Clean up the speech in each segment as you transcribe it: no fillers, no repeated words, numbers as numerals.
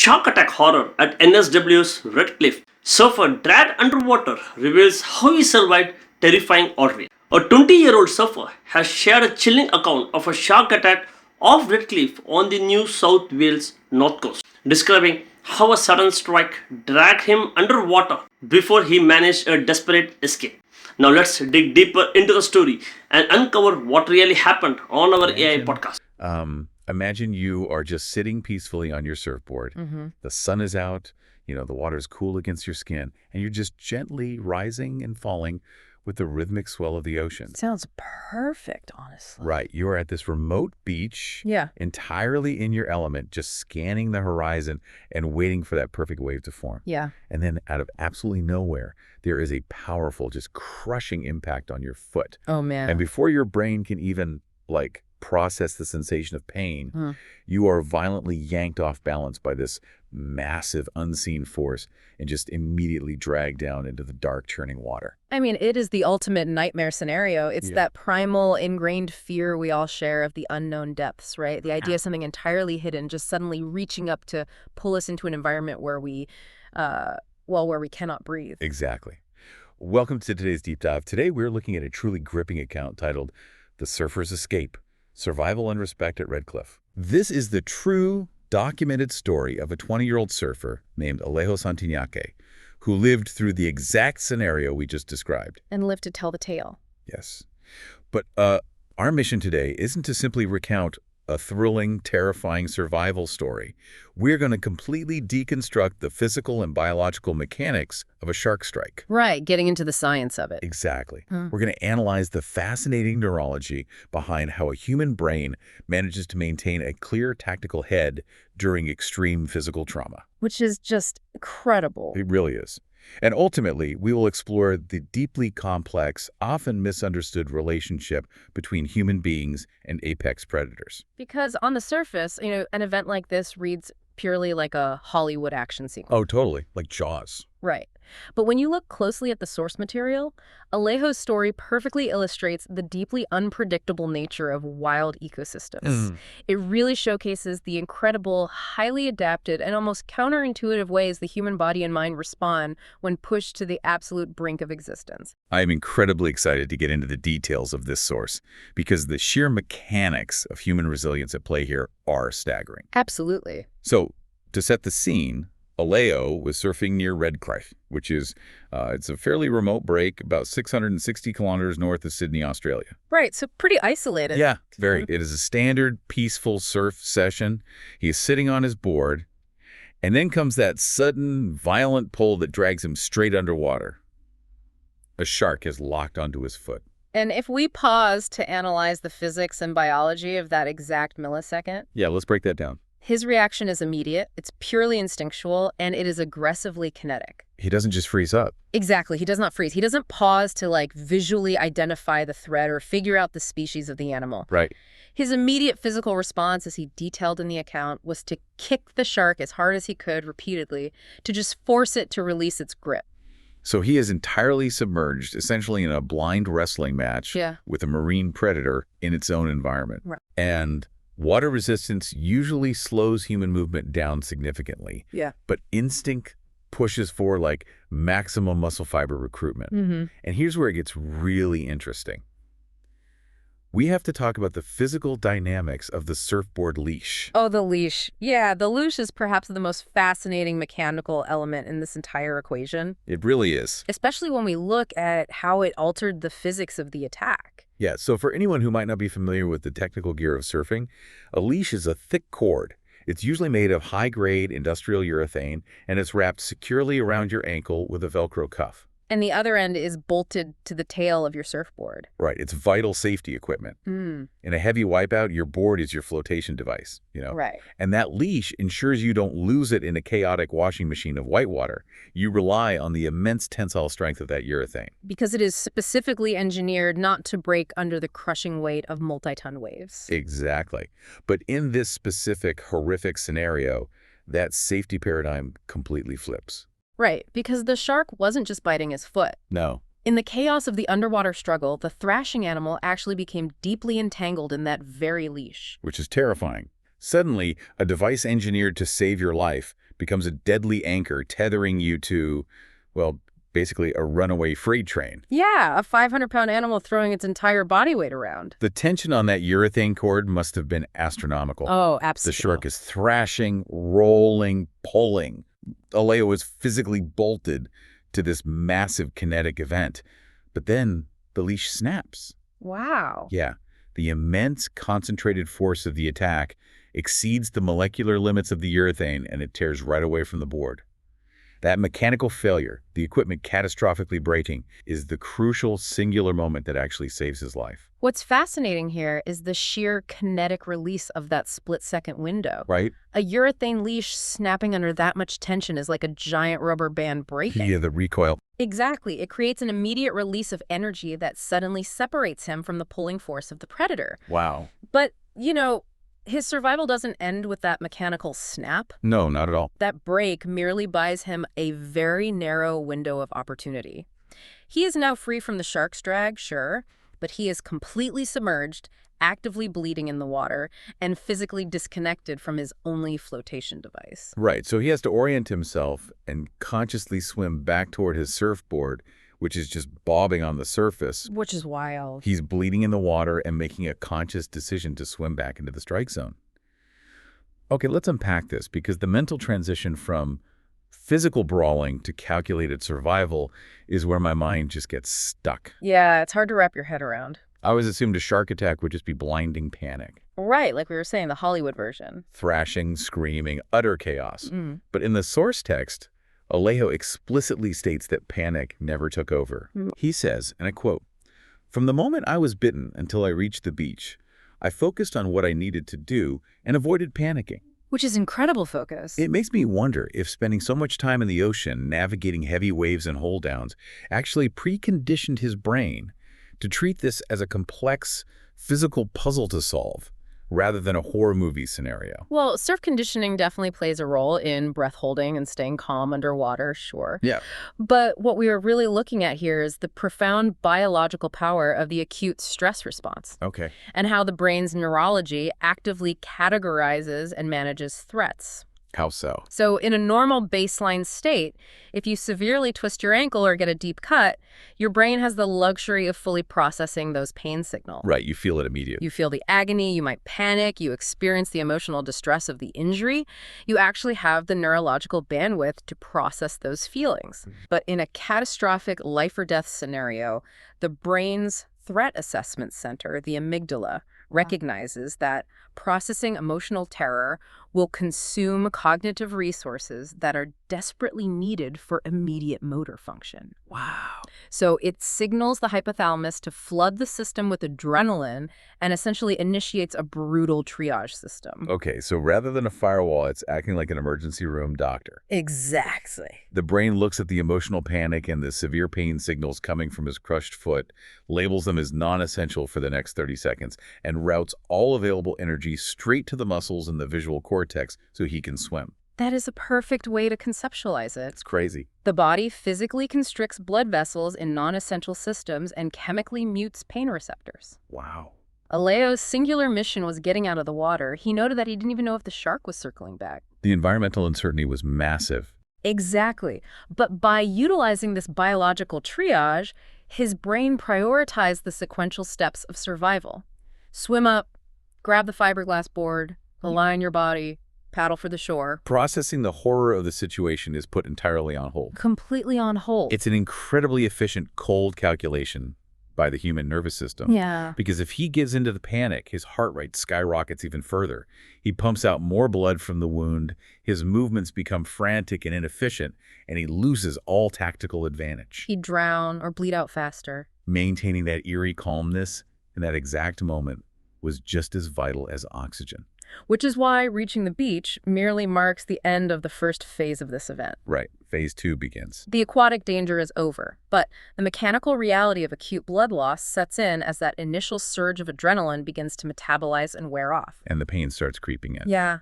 Shark attack horror at NSW's Red Cliff. Surfer dragged underwater reveals how he survived terrifying ordeal. A 20-year-old surfer has shared a chilling account of a shark attack off Red Cliff on the New South Wales north coast, describing how a sudden strike dragged him underwater before he managed a desperate escape. Now let's dig deeper into the story and uncover what really happened on our AI podcast. Imagine you are just sitting peacefully on your surfboard. The sun is out, the water's cool against your skin, and you're just gently rising and falling with the rhythmic swell of the ocean. Sounds perfect, honestly. Right. You're at this remote beach, Yeah. entirely in your element, just scanning the horizon and waiting for that perfect wave to form. Yeah. And then out of absolutely nowhere, there is a powerful, just crushing impact on your foot. Oh, man. And before your brain can even, process the sensation of pain, you are violently yanked off balance by this massive unseen force and just immediately dragged down into the dark, churning water. I mean, it is the ultimate nightmare scenario. It's that primal, ingrained fear we all share of the unknown depths, right? The idea of something entirely hidden just suddenly reaching up to pull us into an environment where we cannot breathe. Exactly. Welcome to today's Deep Dive. Today, we're looking at a truly gripping account titled The Surfer's Escape: Survival and Respect at Red Cliff. This is the true, documented story of a 20-year-old surfer named Alejo Santillaque, who lived through the exact scenario we just described. And live to tell the tale. Yes. But our mission today isn't to simply recount a thrilling, terrifying survival story. We're going to completely deconstruct the physical and biological mechanics of a shark strike. Right, getting into the science of it. Exactly. We're going to analyze the fascinating neurology behind how a human brain manages to maintain a clear tactical head during extreme physical trauma. Which is just incredible. It really is. And ultimately, we will explore the deeply complex, often misunderstood relationship between human beings and apex predators. Because on the surface, an event like this reads purely like a Hollywood action sequence. Oh, totally. Like Jaws. Right. But when you look closely at the source material, Alejo's story perfectly illustrates the deeply unpredictable nature of wild ecosystems. It really showcases the incredible, highly adapted, and almost counterintuitive ways the human body and mind respond when pushed to the absolute brink of existence. I am incredibly excited to get into the details of this source because the sheer mechanics of human resilience at play here are staggering. Absolutely. So, to set the scene, Alejo was surfing near Red Cliff, which is it's a fairly remote break, about 660 kilometers north of Sydney, Australia. Right, so pretty isolated. Yeah, very. It is a standard, peaceful surf session. He is sitting on his board, and then comes that sudden, violent pull that drags him straight underwater. A shark is locked onto his foot. And if we pause to analyze the physics and biology of that exact millisecond... Yeah, let's break that down. His reaction is immediate, it's purely instinctual, and it is aggressively kinetic. He doesn't just freeze up. Exactly. He does not freeze. He doesn't pause to visually identify the threat or figure out the species of the animal. Right. His immediate physical response, as he detailed in the account, was to kick the shark as hard as he could repeatedly to just force it to release its grip. So he is entirely submerged, essentially in a blind wrestling match with a marine predator in its own environment. Right. And water resistance usually slows human movement down significantly. Yeah. But instinct pushes for maximum muscle fiber recruitment. And here's where it gets really interesting. We have to talk about the physical dynamics of the surfboard leash. Oh, the leash. Yeah, the leash is perhaps the most fascinating mechanical element in this entire equation. It really is. Especially when we look at how it altered the physics of the attack. Yeah, so for anyone who might not be familiar with the technical gear of surfing, a leash is a thick cord. It's usually made of high-grade industrial urethane, and it's wrapped securely around your ankle with a Velcro cuff. And the other end is bolted to the tail of your surfboard. Right. It's vital safety equipment. In a heavy wipeout, your board is your flotation device, Right. And that leash ensures you don't lose it in a chaotic washing machine of whitewater. You rely on the immense tensile strength of that urethane. Because it is specifically engineered not to break under the crushing weight of multi-ton waves. Exactly. But in this specific horrific scenario, that safety paradigm completely flips. Right, because the shark wasn't just biting his foot. No. In the chaos of the underwater struggle, the thrashing animal actually became deeply entangled in that very leash. Which is terrifying. Suddenly, a device engineered to save your life becomes a deadly anchor tethering you to, well, basically a runaway freight train. Yeah, a 500-pound animal throwing its entire body weight around. The tension on that urethane cord must have been astronomical. Oh, The absolutely. shark is thrashing, rolling, pulling. Alejo is physically bolted to this massive kinetic event. But then the leash snaps. Wow. Yeah, the immense concentrated force of the attack exceeds the molecular limits of the urethane, and it tears right away from the board. That mechanical failure, the equipment catastrophically breaking, is the crucial singular moment that actually saves his life. What's fascinating here is the sheer kinetic release of that split-second window. Right? A urethane leash snapping under that much tension is like a giant rubber band breaking. Yeah, the recoil. Exactly. It creates an immediate release of energy that suddenly separates him from the pulling force of the predator. Wow. But, his survival doesn't end with that mechanical snap. No, not at all. That break merely buys him a very narrow window of opportunity. He is now free from the shark's drag, sure, but he is completely submerged, actively bleeding in the water, and physically disconnected from his only flotation device. Right, so he has to orient himself and consciously swim back toward his surfboard, which is just bobbing on the surface. Which is wild. He's bleeding in the water and making a conscious decision to swim back into the strike zone. Okay, let's unpack this, because the mental transition from physical brawling to calculated survival is where my mind just gets stuck. Yeah, it's hard to wrap your head around. I always assumed a shark attack would just be blinding panic. Right, like we were saying, the Hollywood version. Thrashing, screaming, utter chaos. Mm. But in the source text, Alejo explicitly states that panic never took over. He says, and I quote, "From the moment I was bitten until I reached the beach, I focused on what I needed to do and avoided panicking." Which is incredible focus. It makes me wonder if spending so much time in the ocean navigating heavy waves and hold-downs actually preconditioned his brain to treat this as a complex physical puzzle to solve, rather than a horror movie scenario. Well, surf conditioning definitely plays a role in breath holding and staying calm underwater, sure. Yeah. But what we are really looking at here is the profound biological power of the acute stress response Okay. and how the brain's neurology actively categorizes and manages threats. How so? So in a normal baseline state, if you severely twist your ankle or get a deep cut, your brain has the luxury of fully processing those pain signals. Right, you feel it immediately. You feel the agony, you might panic, you experience the emotional distress of the injury. You actually have the neurological bandwidth to process those feelings. But in a catastrophic life or death scenario, the brain's threat assessment center, the amygdala, recognizes that processing emotional terror will consume cognitive resources that are desperately needed for immediate motor function. Wow. So it signals the hypothalamus to flood the system with adrenaline and essentially initiates a brutal triage system. Okay, so rather than a firewall, it's acting like an emergency room doctor. Exactly. The brain looks at the emotional panic and the severe pain signals coming from his crushed foot, labels them as non-essential for the next 30 seconds, and routes all available energy straight to the muscles and the visual cortex so he can swim. That is a perfect way to conceptualize it. It's crazy. The body physically constricts blood vessels in non-essential systems and chemically mutes pain receptors. Wow. Alejo's singular mission was getting out of the water. He noted that he didn't even know if the shark was circling back. The environmental uncertainty was massive. Exactly. But by utilizing this biological triage, his brain prioritized the sequential steps of survival. Swim up, grab the fiberglass board, align your body, paddle for the shore. Processing the horror of the situation is put entirely on hold. Completely on hold. It's an incredibly efficient cold calculation by the human nervous system. Yeah. Because if he gives into the panic, his heart rate skyrockets even further. He pumps out more blood from the wound, his movements become frantic and inefficient, and he loses all tactical advantage. He'd drown or bleed out faster. Maintaining that eerie calmness in that exact moment was just as vital as oxygen. Which is why reaching the beach merely marks the end of the first phase of this event. Right. Phase 2 begins. The aquatic danger is over, but the mechanical reality of acute blood loss sets in as that initial surge of adrenaline begins to metabolize and wear off. And the pain starts creeping in. Yeah.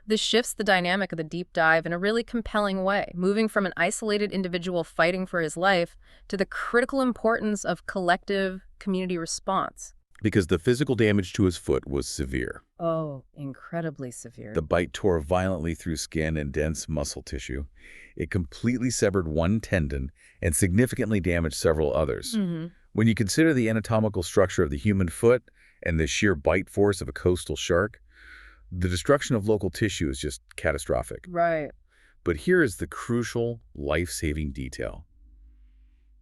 This shifts the dynamic of the deep dive in a really compelling way, moving from an isolated individual fighting for his life to the critical importance of collective community response. because the physical damage to his foot was severe. Oh, incredibly severe. The bite tore violently through skin and dense muscle tissue. It completely severed one tendon and significantly damaged several others. When you consider the anatomical structure of the human foot and the sheer bite force of a coastal shark, the destruction of local tissue is just catastrophic. Right. But here is the crucial, life-saving detail.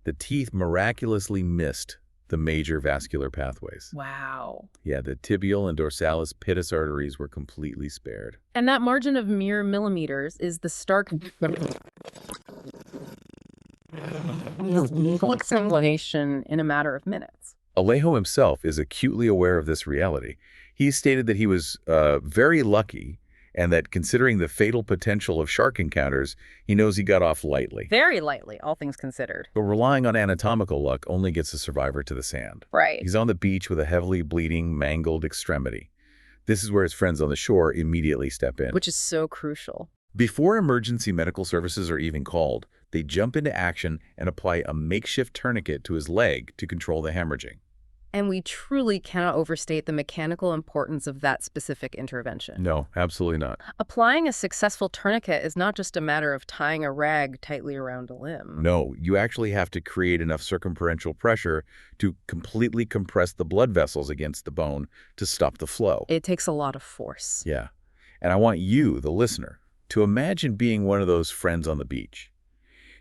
The teeth miraculously missed the major vascular pathways. Wow. Yeah, the tibial and dorsalis pittus arteries were completely spared. And that margin of mere millimeters is the stark explanation in a matter of minutes. Alejo himself is acutely aware of this reality. He stated that he was very lucky and that considering the fatal potential of shark encounters, he knows he got off lightly. Very lightly, all things considered. But relying on anatomical luck only gets a survivor to the sand. Right. He's on the beach with a heavily bleeding, mangled extremity. This is where his friends on the shore immediately step in. Which is so crucial. Before emergency medical services are even called, they jump into action and apply a makeshift tourniquet to his leg to control the hemorrhaging. And we truly cannot overstate the mechanical importance of that specific intervention. No, absolutely not. Applying a successful tourniquet is not just a matter of tying a rag tightly around a limb. No, you actually have to create enough circumferential pressure to completely compress the blood vessels against the bone to stop the flow. It takes a lot of force. Yeah. And I want you, the listener, to imagine being one of those friends on the beach.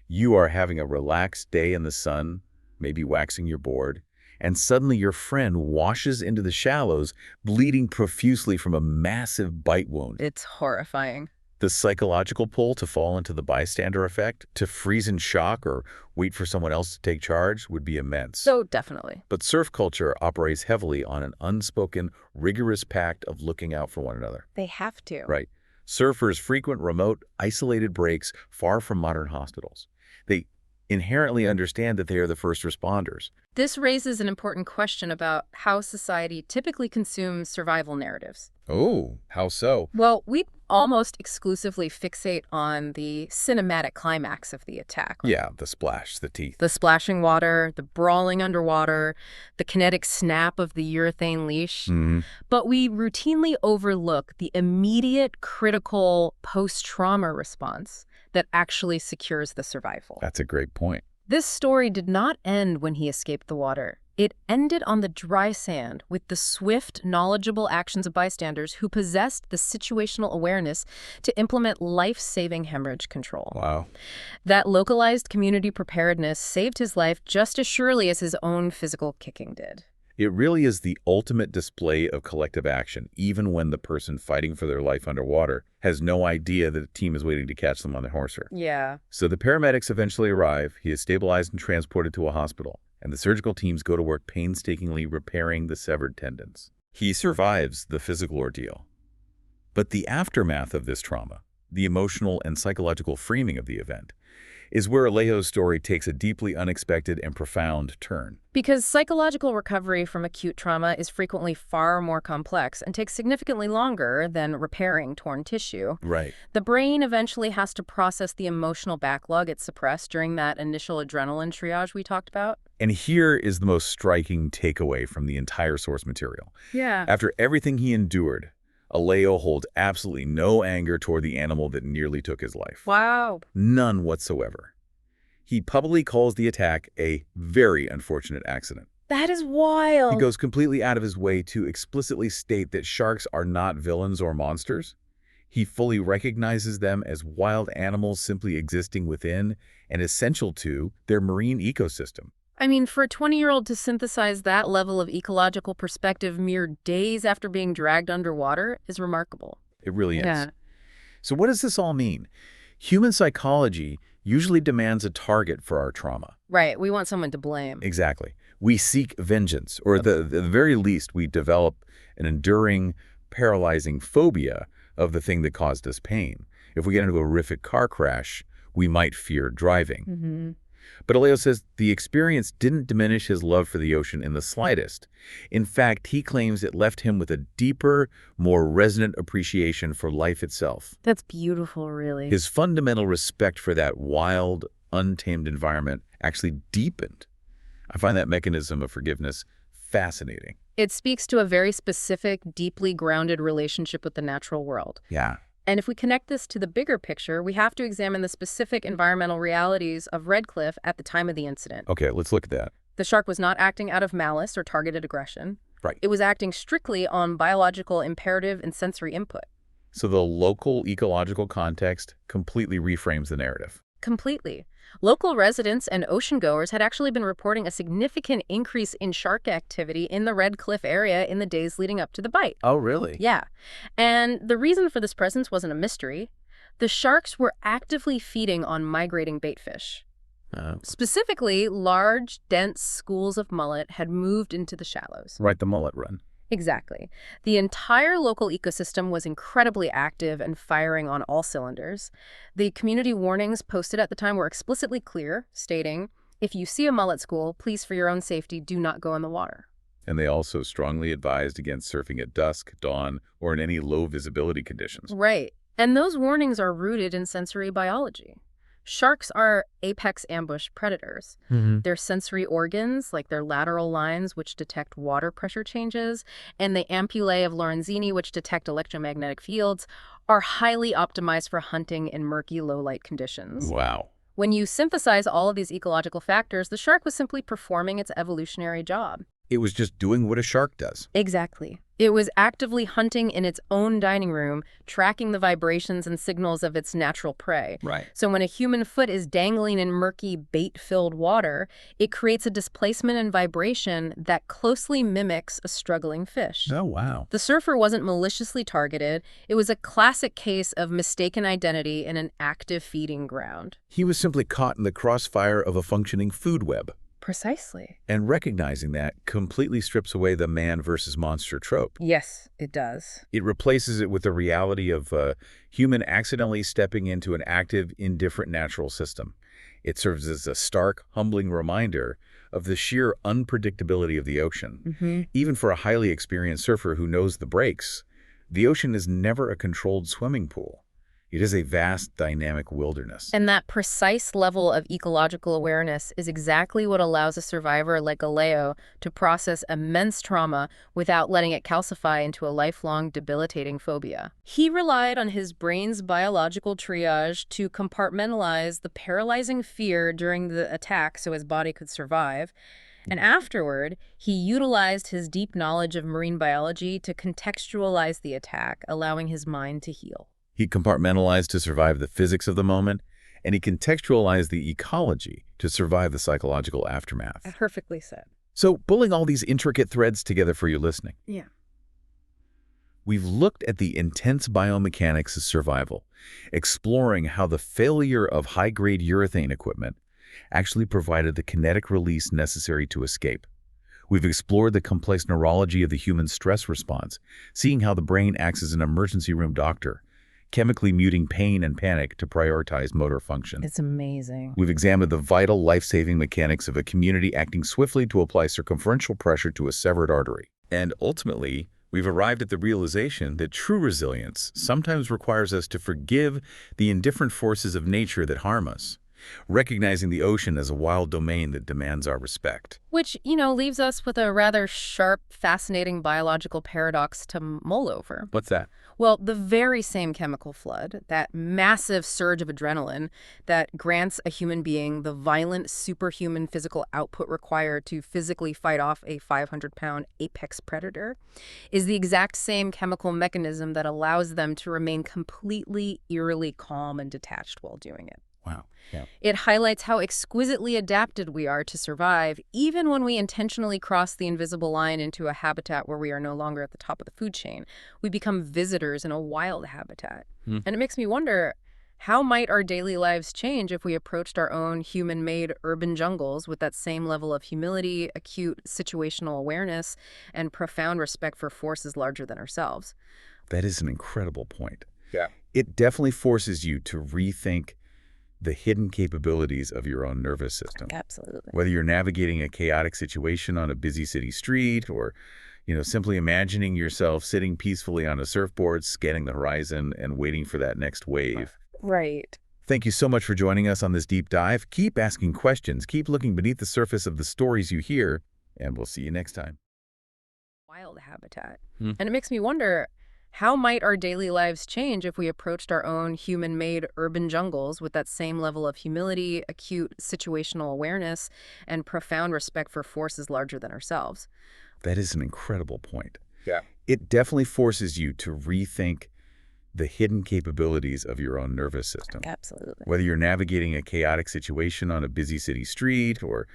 You are having a relaxed day in the sun, maybe waxing your board, and suddenly your friend washes into the shallows, bleeding profusely from a massive bite wound. It's horrifying. The psychological pull to fall into the bystander effect, to freeze in shock or wait for someone else to take charge would be immense. So definitely. But surf culture operates heavily on an unspoken, rigorous pact of looking out for one another. They have to. Right. Surfers frequent remote, isolated breaks far from modern hospitals. They inherently understand that they are the first responders. This raises an important question about how society typically consumes survival narratives. Oh, how so? Well, we almost exclusively fixate on the cinematic climax of the attack. Yeah, the splash, the teeth. The splashing water, the brawling underwater, the kinetic snap of the urethane leash. But we routinely overlook the immediate, critical post-trauma response that actually secures the survival. That's a great point. This story did not end when he escaped the water. It ended on the dry sand with the swift, knowledgeable actions of bystanders who possessed the situational awareness to implement life-saving hemorrhage control. Wow. That localized community preparedness saved his life just as surely as his own physical kicking did. It really is the ultimate display of collective action, even when the person fighting for their life underwater has no idea that a team is waiting to catch them on the horser. Yeah. So the paramedics eventually arrive, he is stabilized and transported to a hospital, and the surgical teams go to work painstakingly repairing the severed tendons. He survives the physical ordeal. But the aftermath of this trauma, the emotional and psychological framing of the event, is where Alejo's story takes a deeply unexpected and profound turn. Because psychological recovery from acute trauma is frequently far more complex and takes significantly longer than repairing torn tissue. Right. The brain eventually has to process the emotional backlog it suppressed during that initial adrenaline triage we talked about. And here is the most striking takeaway from the entire source material. Yeah. After everything he endured, Alejo holds absolutely no anger toward the animal that nearly took his life. Wow. None whatsoever. He publicly calls the attack a very unfortunate accident. That is wild. He goes completely out of his way to explicitly state that sharks are not villains or monsters. He fully recognizes them as wild animals simply existing within and essential to their marine ecosystem. I mean, for a 20-year-old to synthesize that level of ecological perspective mere days after being dragged underwater is remarkable. It really is. Yeah. So what does this all mean? Human psychology usually demands a target for our trauma. Right. We want someone to blame. Exactly. We seek vengeance, or at the very least, we develop an enduring, paralyzing phobia of the thing that caused us pain. If we get into a horrific car crash, we might fear driving. But Alejo says the experience didn't diminish his love for the ocean in the slightest. In fact, he claims it left him with a deeper, more resonant appreciation for life itself. That's beautiful, really. His fundamental respect for that wild, untamed environment actually deepened. I find that mechanism of forgiveness fascinating. It speaks to a very specific, deeply grounded relationship with the natural world. Yeah. And if we connect this to the bigger picture, we have to examine the specific environmental realities of Redcliffe at the time of the incident. Okay, let's look at that. The shark was not acting out of malice or targeted aggression. Right. It was acting strictly on biological imperative and sensory input. So the local ecological context completely reframes the narrative. Completely. Local residents and oceangoers had actually been reporting a significant increase in shark activity in the Red Cliff area in the days leading up to the bite. Oh, really? Yeah. And the reason for this presence wasn't a mystery. The sharks were actively feeding on migrating bait fish. Specifically, large, dense schools of mullet had moved into the shallows. Right, the mullet run. Exactly. The entire local ecosystem was incredibly active and firing on all cylinders. The community warnings posted at the time were explicitly clear, stating, if you see a mullet school, please for your own safety, do not go in the water. And they also strongly advised against surfing at dusk, dawn, or in any low visibility conditions. Right. And those warnings are rooted in sensory biology. Sharks are apex ambush predators. Their sensory organs, like their lateral lines, which detect water pressure changes, and the ampullae of Lorenzini, which detect electromagnetic fields, are highly optimized for hunting in murky, low-light conditions. Wow. When you synthesize all of these ecological factors, the shark was simply performing its evolutionary job. It was just doing what a shark does. Exactly. It was actively hunting in its own dining room, tracking the vibrations and signals of its natural prey. Right. So when a human foot is dangling in murky, bait-filled water, it creates a displacement and vibration that closely mimics a struggling fish. Oh, wow. The surfer wasn't maliciously targeted. It was a classic case of mistaken identity in an active feeding ground. He was simply caught in the crossfire of a functioning food web. Precisely. And recognizing that completely strips away the man versus monster trope. Yes, it does. It replaces it with the reality of a human accidentally stepping into an active, indifferent natural system. It serves as a stark, humbling reminder of the sheer unpredictability of the ocean. Even for a highly experienced surfer who knows the breaks, the ocean is never a controlled swimming pool. It is a vast, dynamic wilderness. And that precise level of ecological awareness is exactly what allows a survivor like Alejo to process immense trauma without letting it calcify into a lifelong, debilitating phobia. He relied on his brain's biological triage to compartmentalize the paralyzing fear during the attack so his body could survive. And afterward, he utilized his deep knowledge of marine biology to contextualize the attack, allowing his mind to heal. He compartmentalized to survive the physics of the moment, and he contextualized the ecology to survive the psychological aftermath. Perfectly said. So, pulling all these intricate threads together for you listening. Yeah. We've looked at the intense biomechanics of survival, exploring how the failure of high-grade urethane equipment actually provided the kinetic release necessary to escape. We've explored the complex neurology of the human stress response, seeing how the brain acts as an emergency room doctor, chemically muting pain and panic to prioritize motor function. It's amazing. We've examined the vital life-saving mechanics of a community acting swiftly to apply circumferential pressure to a severed artery. And ultimately, we've arrived at the realization that true resilience sometimes requires us to forgive the indifferent forces of nature that harm us, recognizing the ocean as a wild domain that demands our respect. Which, leaves us with a rather sharp, fascinating biological paradox to mull over. What's that? Well, the very same chemical flood, that massive surge of adrenaline that grants a human being the violent, superhuman physical output required to physically fight off a 500-pound apex predator, is the exact same chemical mechanism that allows them to remain completely, eerily calm and detached while doing it. Wow. Yeah. It highlights how exquisitely adapted we are to survive, even when we intentionally cross the invisible line into a habitat where we are no longer at the top of the food chain. We become visitors in a wild habitat. And it makes me wonder, how might our daily lives change if we approached our own human-made urban jungles with that same level of humility, acute situational awareness, and profound respect for forces larger than ourselves? That is an incredible point. Yeah. It definitely forces you to rethink the hidden capabilities of your own nervous system. Absolutely. Whether you're navigating a chaotic situation on a busy city street or, simply imagining yourself sitting peacefully on a surfboard, scanning the horizon and waiting for that next wave. Right. Thank you so much for joining us on this deep dive. Keep asking questions, keep looking beneath the surface of the stories you hear, and we'll see you next time. the habitat. And it makes me wonder, how might our daily lives change if we approached our own human-made urban jungles with that same level of humility, acute situational awareness, and profound respect for forces larger than ourselves? That is an incredible point. Yeah. It definitely forces you to rethink the hidden capabilities of your own nervous system. Absolutely. Whether you're navigating a chaotic situation on a busy city street or,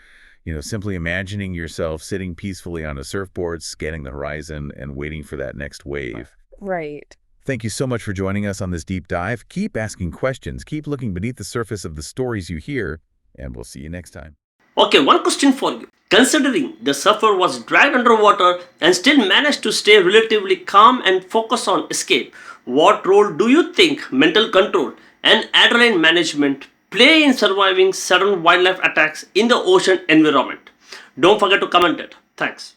simply imagining yourself sitting peacefully on a surfboard, scanning the horizon and waiting for that next wave. Right. Thank you so much for joining us on this deep dive. Keep asking questions, keep looking beneath the surface of the stories you hear, and we'll see you next time. Okay, one question for you. Considering the surfer was dragged underwater and still managed to stay relatively calm and focus on escape, what role do you think mental control and adrenaline management play in surviving sudden wildlife attacks in the ocean environment? Don't forget to comment it. Thanks.